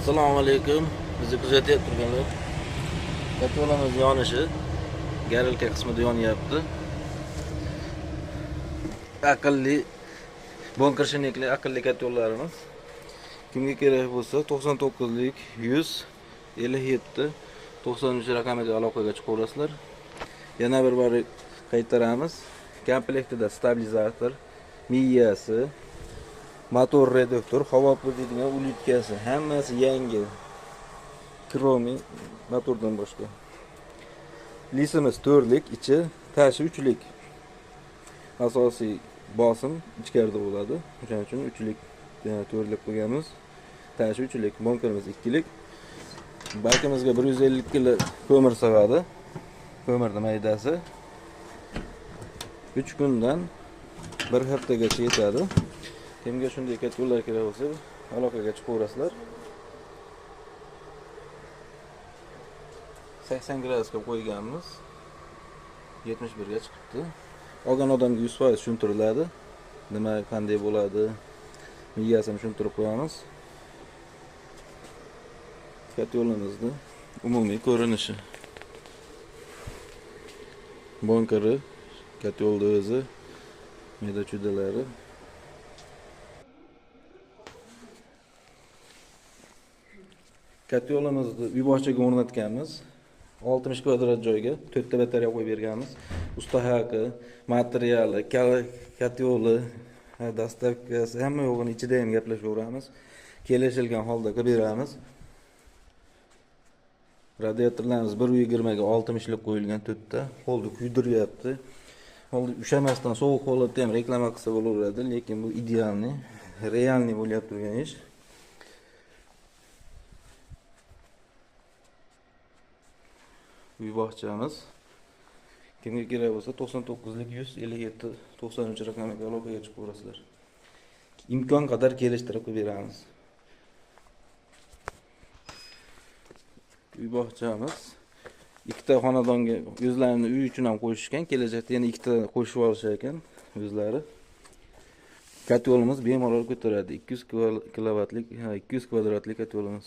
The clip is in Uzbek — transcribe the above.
Assalomu alaykum. Bizni kuzatib turganlar. Kattalarimiz yonishi garilka qismida yonyapti. Aqlli bunker shinekli aqlli kattalarimiz. Kimga kerak bo'lsa 99lik 157 90 raqamiga aloqaga chiqaverasizlar. Yana bir bor qaytaramiz. Komplektida stabilizator, miyasi, motor reduktor, havo purdigan ulitkasi hammasi yangi. Kromi motordan boshqa. Lisimiz 4lik, ichi tashi 3lik. Asosiy bosim ichkarida bo'ladi. O'shaning uchun 3lik, 4lik qo'yganmiz. Tashi 3lik, bunkerimiz 2lik. Balkimizga 150 kg ko'mir sig'adi. Ko'mirning maydasi 3 kundan 1 haftagacha yetadi. Kimga shunday katta yo'llar kerak bo'lsa, aloqaga chiqaverasizlar. 80 gradusga qo'yganmiz. 71 ga chiqibdi. Olgan odamga 100% tushuntiriladi. Nima qanday bo'ladi? Miyasini tushuntirib qo'yamiz. Katta yo'limizning umumiy ko'rinishi. Bunkeri, katta yo'lning o'zi, mayda-chuydalari. Katta yo'limizni uy bog'chaga o'rnatganmiz. 60 kvadrat joyga 4 ta batareya qo'yib berganmiz. Usta haqi, materiali, katta yo'li, dastavkasi hamma yo'g'ini ichida ham gaplashaveramiz. Kelishilgan holda qilib beramiz. Radiatorlarimiz 1.20 ga 60 lik qo'yilgan 4 ta. Holda kuydiryapti. Holda ushamasdan sovuq holatda ham reklama qilsa bo'laveradi, lekin bu idealniy, realniy bo'lyapti turgan ish. Uy bog'chamiz. Kimga kerak bo'lsa 99lik 157 93 raqamiga aloqaga chiqaverasizlar. Imkon qadar kelishtirib beramiz. Uy bog'chamiz ikkita xonadonga o'zlarini uy uchun ham qo'yishgan, kelajakda yana ikkita qo'shib olishar ekan o'zlari. Katta yo'limiz bemalol ko'taradi. 200 kvadratlik, 200 kvadratlik katta yo'limiz.